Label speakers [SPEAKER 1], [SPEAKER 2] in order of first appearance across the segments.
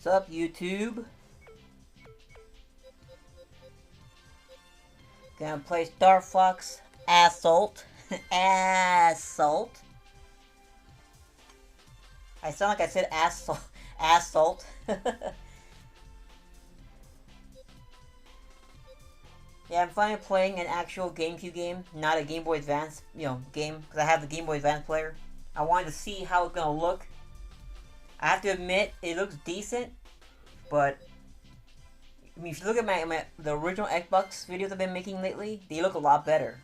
[SPEAKER 1] What's up, YouTube? Gonna play Star Fox Assault. Assault. I sound like I said assault. Assault. Yeah, I'm finally playing an actual GameCube game, not a Game Boy Advance, game, because I have the Game Boy Advance player. I wanted to see how it's gonna look. I have to admit, it looks decent, but I mean, if you look at the original Xbox videos I've been making lately, they look a lot better.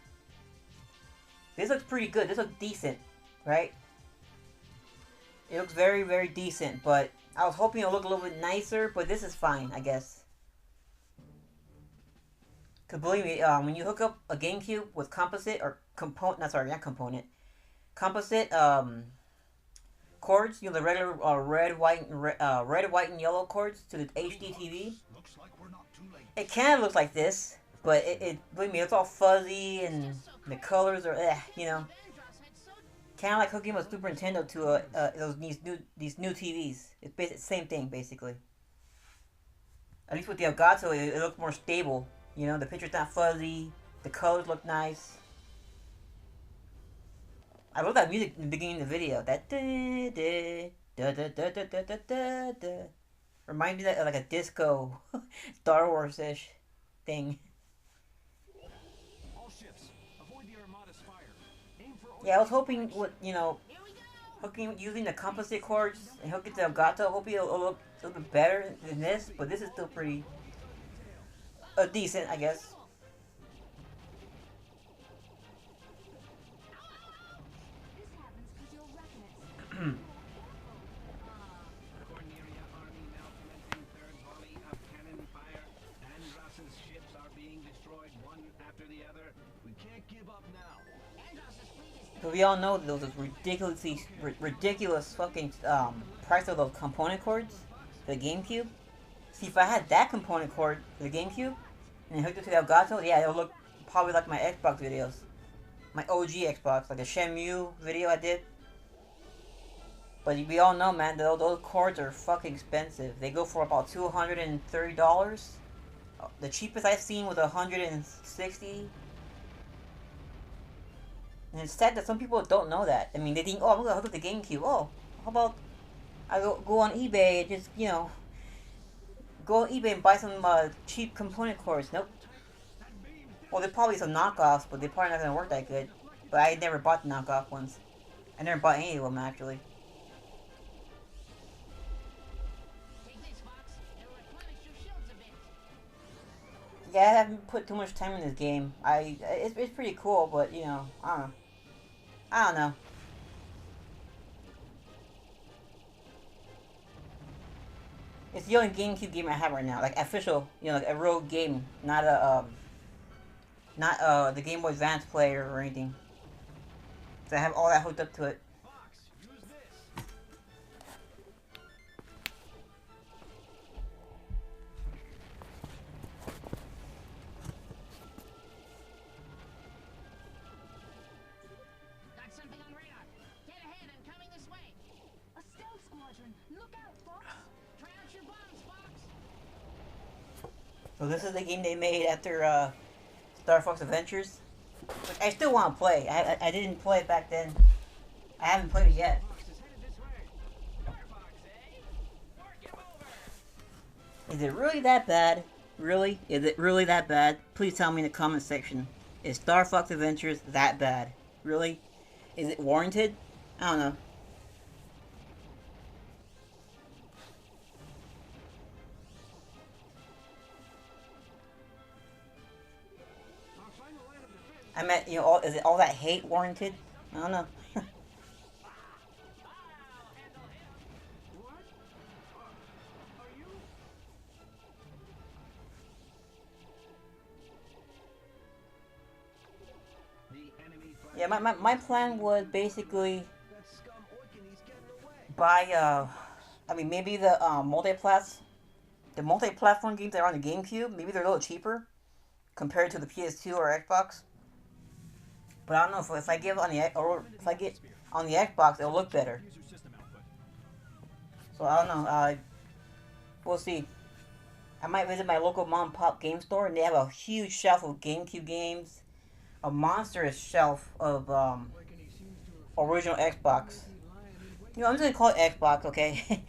[SPEAKER 1] This looks pretty good. This looks decent, right? It looks very, very decent, but I was hoping it'll look a little bit nicer, but this is fine, I guess. Cause believe me, when you hook up a GameCube with composite or component, not component, composite cords, the regular red, white, and yellow cords to the HD TV, it kind of looks like this, but believe me, it's all fuzzy and the colors are, kind of like hooking a Super Nintendo to these new TVs. It's basically the same thing, basically. At least with the Elgato, it looks more stable. The picture's not fuzzy. The colors look nice. I love that music in the beginning of the video. That reminds me of like a disco Star Wars-ish thing. Yeah, I was hoping with using the composite cords and hooking to Elgato, hopefully it'll look a little bit better than this, but this is still pretty decent, I guess. But we all know those ridiculous fucking price of those component cords for the GameCube. See, if I had that component cord for the GameCube and hooked it to the Elgato, yeah, it would look probably like my Xbox videos. My OG Xbox, like the Shenmue video I did. But we all know, man, those cords are fucking expensive. They go for about $230. The cheapest I've seen was $160. And it's sad that some people don't know that. I mean, they think, oh, I'm gonna hook up the GameCube. Oh, how about I go on eBay and just, go on eBay and buy some cheap component cords. Nope. Well, there's probably some knockoffs, but they're probably not gonna work that good. But I never bought the knockoff ones. I never bought any of them, actually. Yeah, I haven't put too much time in this game. It's pretty cool, but I don't know. I don't know. It's the only GameCube game I have right now, like official, like a real game, not the Game Boy Advance player or anything. So I have all that hooked up to it. So this is the game they made after Star Fox Adventures, which I still want to play. I didn't play it back then. I haven't played it yet. Is it really that bad? Really? Is it really that bad? Please tell me in the comment section. Is Star Fox Adventures that bad? Really? Is it warranted? I don't know. I meant, is it all that hate warranted? I don't know. Yeah, my plan was basically buy, I mean, maybe the multi-platform games that are on the GameCube, maybe they're a little cheaper compared to the PS2 or Xbox. But I don't know if I get on the Xbox, it'll look better. So I don't know. We'll see. I might visit my local mom and pop game store, and they have a huge shelf of GameCube games, a monstrous shelf of original Xbox. You know, I'm just gonna call it Xbox, okay?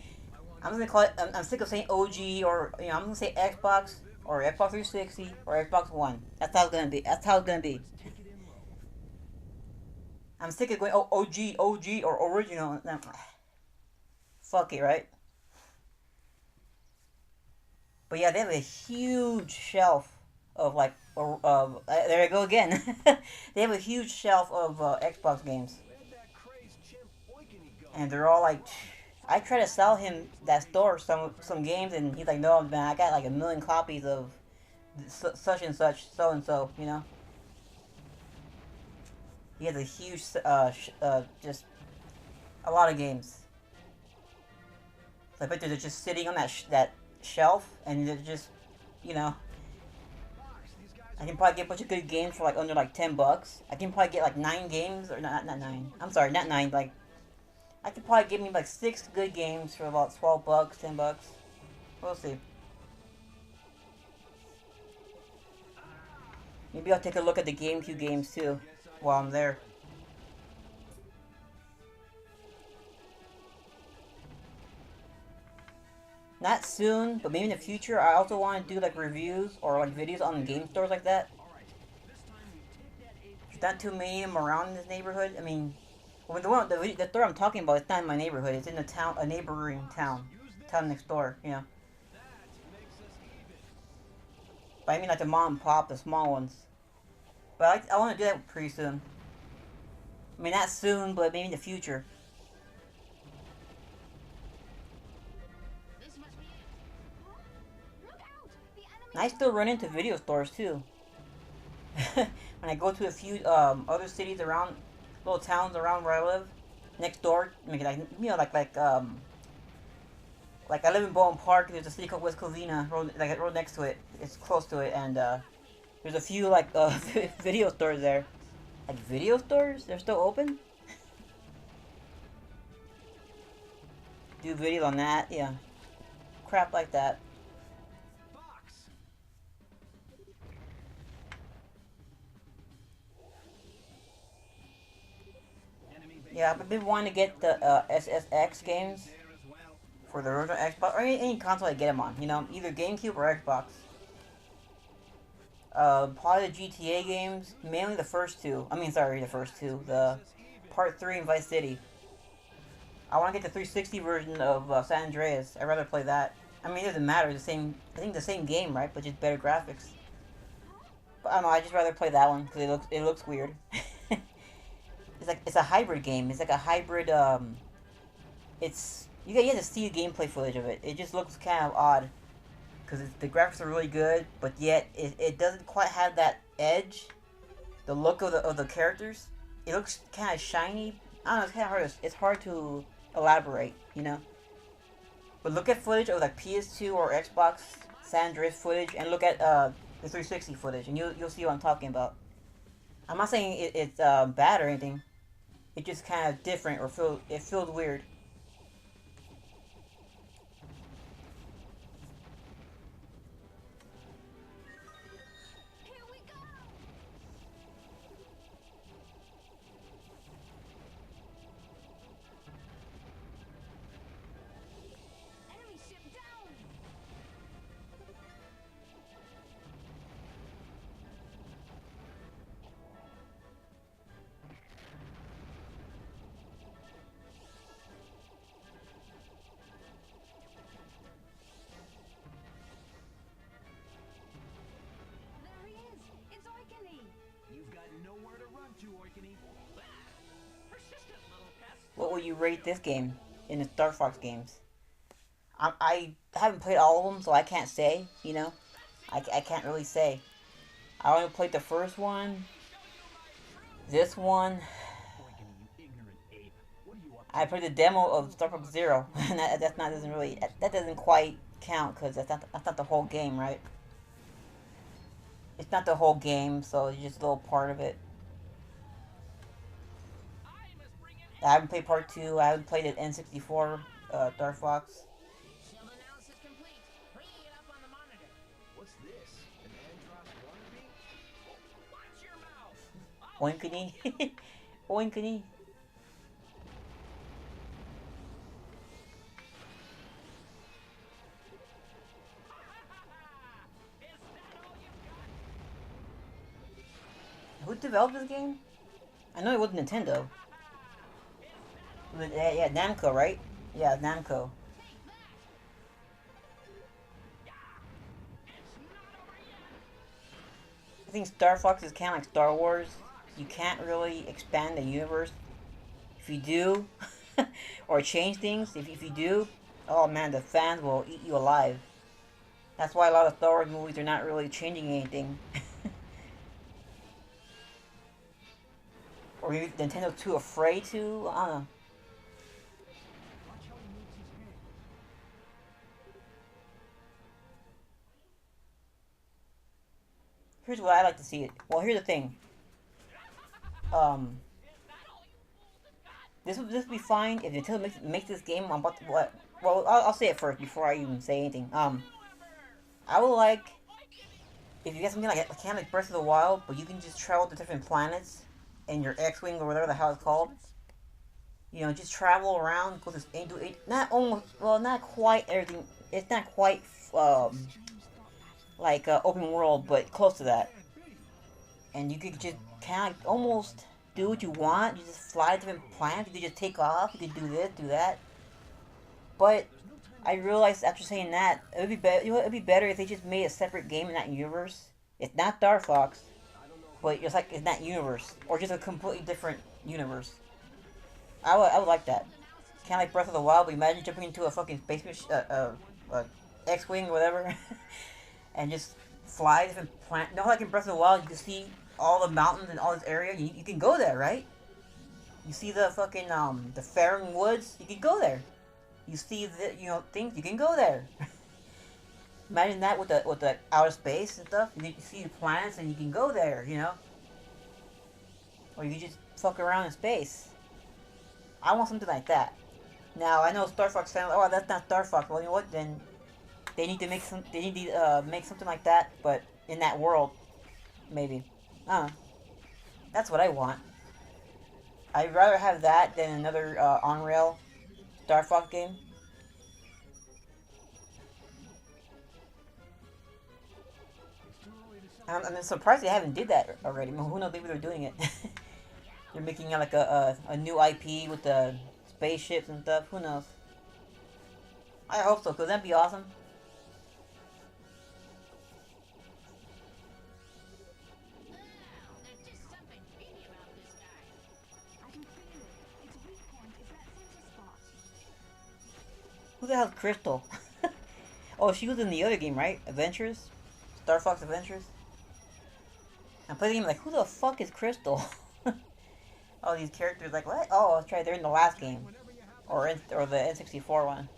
[SPEAKER 1] I'm just gonna call it. I'm sick of saying OG or I'm gonna say Xbox or Xbox 360 or Xbox One. That's how it's gonna be. That's how it's gonna be. I'm sick of going OG or original. Fuck it, right? But yeah, they have a huge shelf of like, there you go again. They have a huge shelf of Xbox games, and they're all like, I try to sell him that store some games, and he's like, no man, I got like a million copies of such and such, so and so, you know. He has a huge, just a lot of games. So I bet they're just sitting on that shelf, and they're just, you know, I can probably get a bunch of good games for like under like $10. I can probably get like 9 games, or not nine. I'm sorry, not nine. Like I could probably give me like 6 good games for about $12, $10. We'll see. Maybe I'll take a look at the GameCube games too while I'm there. Not soon, but maybe in the future. I also want to do like reviews or like videos on game stores like that. There's not too many of them around in this neighborhood. I mean, well, the store I'm talking about, it's not in my neighborhood. It's in a town, a neighboring town next door. You know. But I mean like the mom and pop, the small ones. But I want to do that pretty soon. I mean, not soon, but maybe in the future. And I still run into video stores too. When I go to a few other cities around, little towns around where I live, next door, like like I live in Bowen Park. There's a city called West Covina, like a road next to it. It's close to it, and there's a few like video stores there. Like video stores, they're still open. Do videos on that, yeah, crap like that. Yeah, I've been wanting to get the SSX games for the original Xbox or any console I get them on. You know, either GameCube or Xbox. Probably the GTA games, mainly the first two. I mean, sorry, the first two. The Part 3 and Vice City. I want to get the 360 version of San Andreas. I'd rather play that. I mean, it doesn't matter. The same, I think the same game, right? But just better graphics. But I don't know. I just rather play that one because it looks weird. It's a hybrid game. It's like a hybrid. It's you have to see the gameplay footage of it. It just looks kind of odd because the graphics are really good, but yet it doesn't quite have that edge. The look of the characters. It looks kind of shiny. I don't know. It's kind of hard. It's hard to elaborate, you know. But look at footage of like PS2 or Xbox San Andreas footage, and look at the 360 footage, and you'll see what I'm talking about. I'm not saying it's bad or anything. It's just kind of different, or it feels weird. What will you rate this game in the Star Fox games? I haven't played all of them, so I can't say. You know, I can't really say. I only played the first one. This one. I played the demo of Star Fox Zero, and that's not doesn't really that doesn't quite count because that's not the whole game, right? It's not the whole game, so it's just a little part of it. I haven't played part two. I haven't played it N64, Star Fox. Oinkany. Oinkany. Who developed this game? I know it was Nintendo. But, yeah, Namco, right? Yeah, Namco. I think Star Fox is kind of like Star Wars. You can't really expand the universe. If you do, or change things, if you do, oh man, the fans will eat you alive. That's why a lot of Star Wars movies are not really changing anything. Or maybe Nintendo's too afraid to. I don't know. Here's what I like to see it. Well, here's the thing. Um, this would be fine if Nintendo makes this game. I'm about to, what? Well, I'll say it first before I even say anything. I would like if you get something like kind of like Breath of the Wild, but you can just travel to different planets in your X-wing or whatever the hell it's called. You know, just travel around, go to do eight. Not almost, well, not quite everything. It's not quite like open world, but close to that. And you could just kind of almost do what you want. You just fly to different planets. You could just take off. You could do this, do that. But I realized after saying that it would be better. You know, it'd be better if they just made a separate game in that universe. It's not Star Fox, but it's like in that universe, or just a completely different universe. I would like that. Kind of like Breath of the Wild. But imagine jumping into a fucking space X-wing or whatever, and just fly different planet. You know, like in Breath of the Wild, you can see all the mountains and all this area. You can go there, right? You see the fucking the Faring Woods. You can go there. You see the things. You can go there. Imagine that with the outer space and stuff. You see the planets and you can go there. Or you can just fuck around in space. I want something like that. Now I know Star Fox fans. Oh, that's not Star Fox. Well, you know what? Then they need to make some. They need to make something like that, but in that world, maybe. I don't know. That's what I want. I'd rather have that than another on rail Star Fox game. I'm surprised they haven't did that already. I mean, who knows? Maybe they're doing it. They're making like a new IP with the spaceships and stuff. Who knows? I hope so, because that'd be awesome. Who the hell's Crystal? Oh, she was in the other game, right? Adventures? Star Fox Adventures? I'm playing the game like, who the fuck is Crystal? All these characters like, what? Oh, that's right, they're in the last game. Or the N64 one.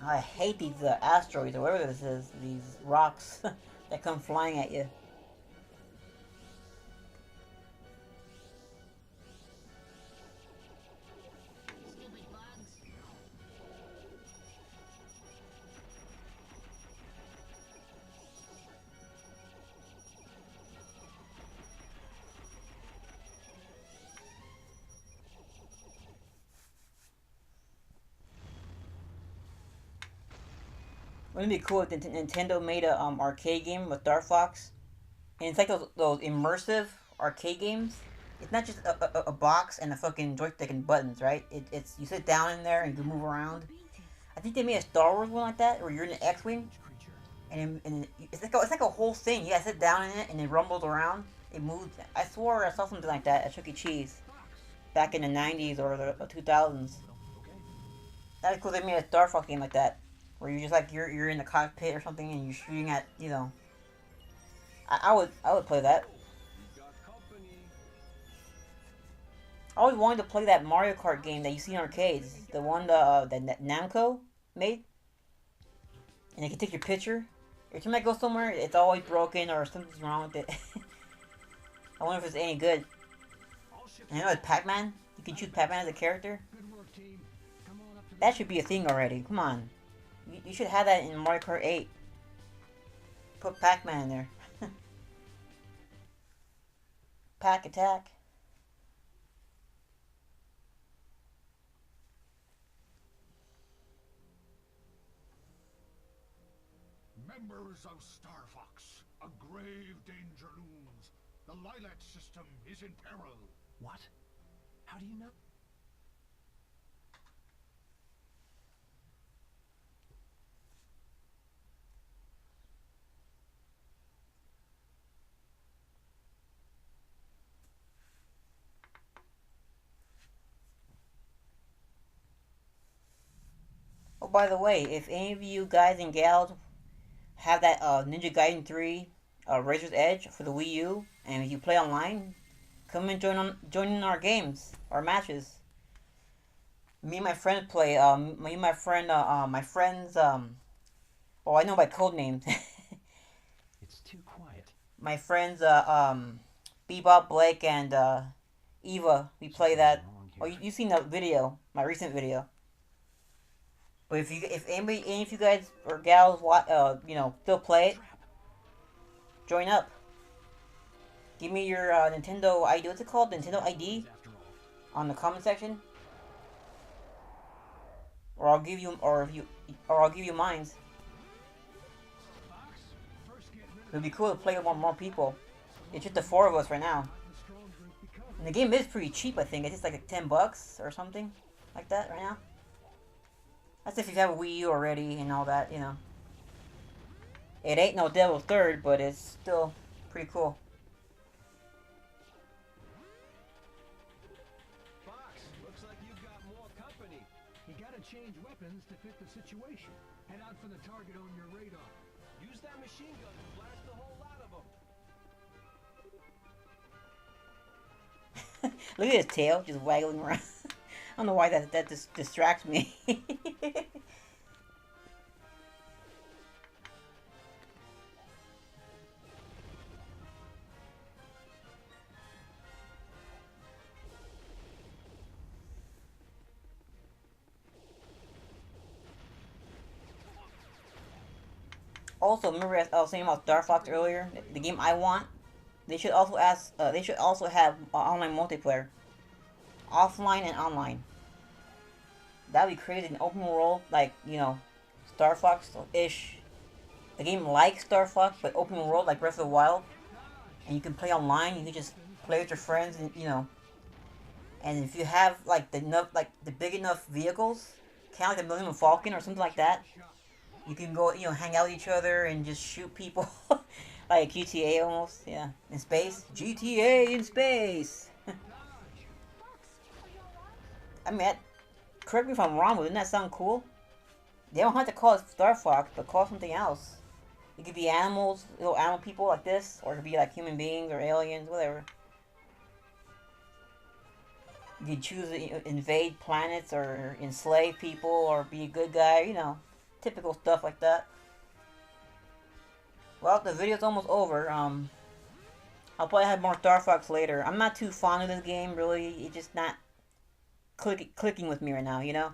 [SPEAKER 1] I hate these asteroids or whatever this is. These rocks that come flying at you. Wouldn't it be cool if Nintendo made a arcade game with Star Fox? And it's like those immersive arcade games. It's not just a box and a fucking joystick and buttons, right? It's you sit down in there and you move around. I think they made a Star Wars one like that, where you're in an X-wing, and it's like a whole thing. You gotta sit down in it, and it rumbles around. It moves. I swore I saw something like that at Chuck E. Cheese back in the '90s or the 2000s. That's cool. They made a Star Fox game like that, where you're just like you're in the cockpit or something, and you're shooting at. I would play that. I always wanted to play that Mario Kart game that you see in arcades. The one that Namco made. And they can take your picture. Every time I go somewhere, it's always broken or something's wrong with it. I wonder if it's any good. And you know, with Pac-Man, you can choose Pac-Man as a character. That should be a thing already. Come on, you should have that in Mario Kart 8. Put Pac-Man in there. Pack attack.
[SPEAKER 2] Members of Star Fox, a grave danger looms. The Lilat system is in peril.
[SPEAKER 3] What? How do you know?
[SPEAKER 1] Oh, by the way, if any of you guys and gals have that Ninja Gaiden 3 Razor's Edge for the Wii U, and if you play online, come and join in our games, our matches. Me and my friends play. Me and my friend, my friends. Oh, I know my code names.
[SPEAKER 3] It's too quiet.
[SPEAKER 1] My friends, Bebop, Blake, and Eva. We play that. Oh, you seen the video? My recent video. But if anybody, any of you guys or gals, still play it, join up. Give me your Nintendo ID. What's it called? Nintendo ID on the comment section, or I'll give you, or I'll give you mine. It'd be cool to play with more people. It's just the 4 of us right now. And the game is pretty cheap. I think it's just like $10 or something like that right now. That's if you have a Wii U already and all that, you know. It ain't no Devil's Third, but it's still pretty cool.
[SPEAKER 3] Fox, looks like you've got more company.
[SPEAKER 2] You gotta change weapons to fit the situation. Head out for the target on your radar.
[SPEAKER 3] Use that machine gun to blast a whole lot of them.
[SPEAKER 1] Look at his tail just waggling around. I don't know why that just distracts me. Also, remember I was saying about Star Fox earlier, the game I want. They should also have online multiplayer, offline and online. That'd be crazy. An open world, like, you know, Star Fox-ish. A game like Star Fox, but open world, like Breath of the Wild. And you can play online. You can just play with your friends, and you know. And if you have like the big enough vehicles, kind of like the Millennium Falcon or something like that, you can go, you know, hang out with each other and just shoot people, like GTA almost. Yeah, in space. GTA in space. I mean, correct me if I'm wrong, but doesn't that sound cool? They don't have to call it Star Fox, but call it something else. It could be animals, little animal people like this, or it could be like human beings or aliens, whatever. You can choose to invade planets or enslave people or be a good guy, you know, typical stuff like that. Well, the video's almost over. I'll probably have more Star Fox later. I'm not too fond of this game, really. It's just not clicking with me right now, you know.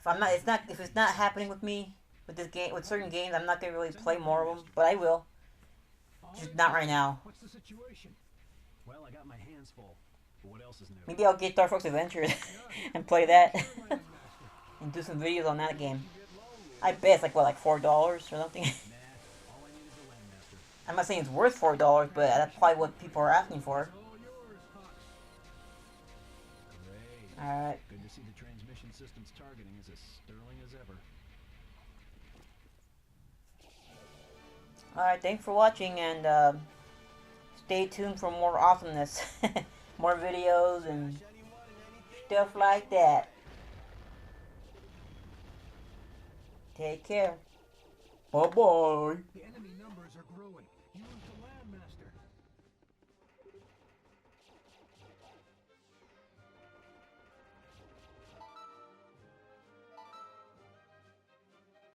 [SPEAKER 1] If it's not happening with me with this game, with certain games, I'm not gonna really play more of them, but I will. Just not right now.
[SPEAKER 2] What's the situation?
[SPEAKER 3] Well, I got my hands full. But what else is new?
[SPEAKER 1] Maybe I'll get Star Fox Adventures and play that and do some videos on that game. I bet it's like what, like $4 or something. I'm not saying it's worth $4, but that's probably what people are asking for. Alright.
[SPEAKER 3] Good to see the transmission system's targeting is as sterling as ever.
[SPEAKER 1] Alright, thanks for watching, and stay tuned for more awesomeness. More videos and stuff like that. Take care. Bye-bye.
[SPEAKER 2] The enemy numbers are growing.